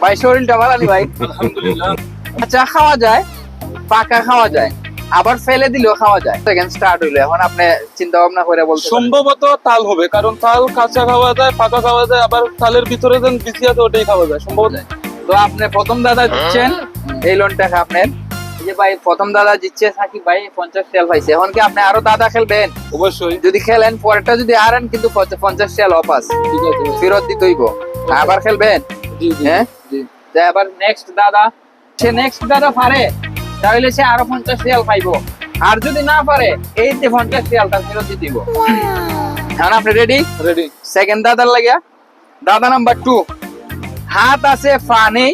ভাই শরীরটা ভালো নেই ভাই। আলহামদুলিল্লাহ। কাঁচা খাওয়া যায়, পাকা খাওয়া যায়, আবার ফেলে দিলেও খাওয়া যায়। সেকেন্ড স্টার্ট হইলো, এখন আপনি চিন্তা ভাবনা করে বলতে পারেন। সম্ভবত তাল হবে, কারণ তাল কাঁচা খাওয়া যায়, পাকা খাওয়া যায়, আবার তালের ভিতরে যেন বিচি আছে ওটাই খাওয়া যায় সম্ভবত। তো আপনি প্রথম দাদা দিচ্ছেন এই লোনটা আপনার, এই যে ভাই প্রথম দাদা দিচ্ছে সাকিব ভাই 50 রিয়াল পাইছে। এখন কি আপনি আরো দাদা খেলবেন? অবশ্যই। যদি খেলেন পরেরটা যদি হারেন কিন্তু 50 রিয়াল অপাস ঠিক আছে। ফেরত দিতে হইব। আবার খেলবেন? জি জি হ্যাঁ জি। তো এবার নেক্সট দাদা, সে নেক্সট দাদা পারে তাহলে সে আরো 50 রিয়াল পাইবো। আর যদি না পারে এই যে 50 রিয়ালটা ফেরত দিয়ে দিব। এখন আপনি রেডি? রেডি। সেকেন্ড দাদার লাগিয়া, দাদা নাম্বার 2। হাত আছে পা নেই,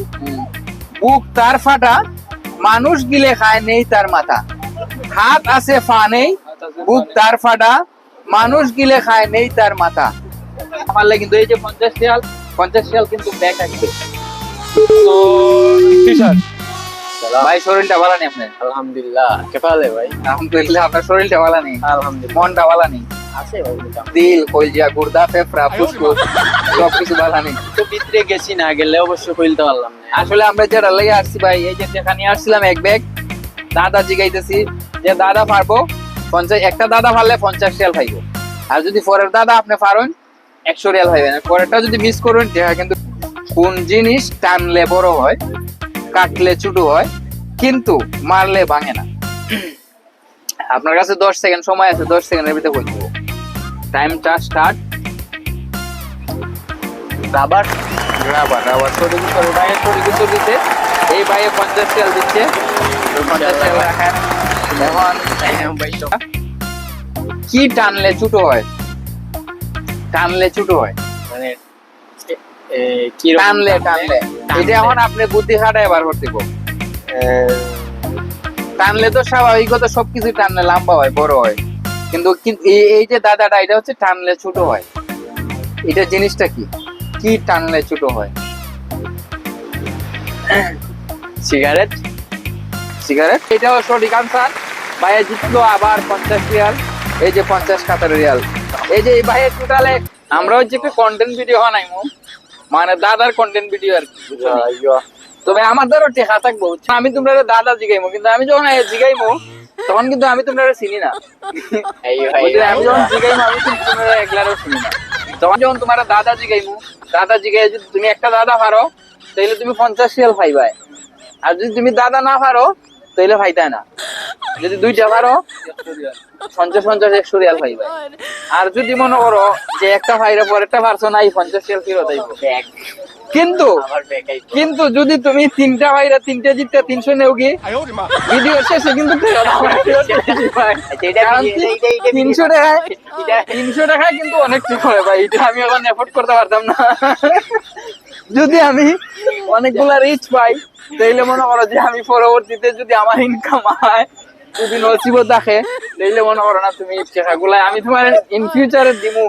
বুক তার ফাটা, মানুষ গিলে খায় নেই তার মাথা। হাত আছে পা নেই, বুক তার ফাটা, মানুষ গিলে খায় নেই তার মাথা। পারলে কিন্তু এই যে 50 রিয়াল কিন্তু ব্যাগ আসবে। তো টি-শার্ট। ভাই শরীরটা ভালো নেই আপনার? আলহামদুলিল্লাহ কেপালে ভাই আলহামদুলিল্লাহ আপনার শরীরটা ভালো নেই, আলহামদুলিল্লাহ মনটা ভালো নেই, আছে ভাই মোটামুটি। দিল কলজিয়া গুর্দা ফেফড়া ফুসফুস সবকিছু ভালো নেই। তো ভিতরে গেছি না, গেলে অবশ্য কইলতে পারলাম না। আসলে আমরা যেটা লেগে আসছি ভাই, এই যে যেখানে আসছিলাম এক ব্যাগ দাদা জিগাইতেছি যে দাদা পারবো 50, একটা দাদা পারলে 50 রিয়াল পাইবো। আর যদি পরের দাদা আপনি পারেন 100 রিয়াল পাইবেন। আর পরেরটা যদি মিস করেন কিন্তু কোন জিনিস টানলে বড় হয়, কাটলে ছোট হয়, কিন্তু মারলে ভাঙে না। আপনার কাছে 10 সেকেন্ড সময় আছে, 10 সেকেন্ডের ভিতরে কই দেবো। টাইমটা স্টার্ট। রাবার রাবার রাবার সঠিক উত্তর। ভাইয়ের সঠিক উত্তর দিতে এই ভাইয়ে 50 রিয়াল দিচ্ছে। 50 রিয়াল রাখেন। এখন ভাই তো কি টানলে ছোট হয়? টানলে ছোট হয়, মানে কি টানলে টানলে এটা এখন আপনি বুদ্ধি খাটায় বার করতে গো। টানলে তো স্বাভাবিকত সবকিছু টানলে লম্বা হয়, বড় হয়, কিন্তু এই যে দাদাটা এটা হচ্ছে টানলে ছোট হয়। এটা জিনিসটা কি? কি টানলে ছোট হয়? সিগারেট। সিগারেট। এটাও সঠিক আনসার। ভাইয়া জিতলো আবার 50 রিয়াল। এই যে 50 কাতার রিয়াল। এই যে এই ভাইয়ের টোটালে আমরা হচ্ছে একটা কন্টেন্ট ভিডিও বানাইমু, মানে দাদার কন্টেন্ট ভিডিও আর কি। তবে আমার দ্বারা টেকা থাকবো। আমি তোমরা দাদা জিগাইমু, কিন্তু আমি যখন জিগাইমু তখন কিন্তু আমি তোমরা চিনি না। বুঝলে? আমি যখন জিগাইমু আমি কিন্তু তোমরা একলারও চিনি না। তখন যখন তোমার দাদা জিগাইমু, দাদা জিগাই যদি তুমি একটা দাদা পারো তাহলে তুমি 50 রিয়াল পাইবাই। আর যদি তুমি দাদা না পারো তাহলে পাইতাই না। যদি দুইটা পারো 50 রিয়াল পাইবাই। আর যদি মনে করো যে একটা ভাইরা পরেরটা পারছো না, এই 50 রিয়াল ফেরত আইবো। কিন্তু আমার বেকাই কিন্তু যদি তুমি তিনটা ভাইরা তিনটা জিততে 300 নেও কি ভিডিও শেষে কিন্তু 300 টাকায় কিন্তু অনেক ঠিক হয় ভাই। এটা আমি এখন এফোর্ড করতে পারতাম না। যদি আমি অনেকগুলা রিচ পাই তাইলে মনে করো যে আমি পরবর্তীতে যদি আমার ইনকাম হয়, যদি নসিবত দেখে তাইলে মনে করো না তুমি টাকাগুলা আমি তোমার ইন ফিউচারে দিমু।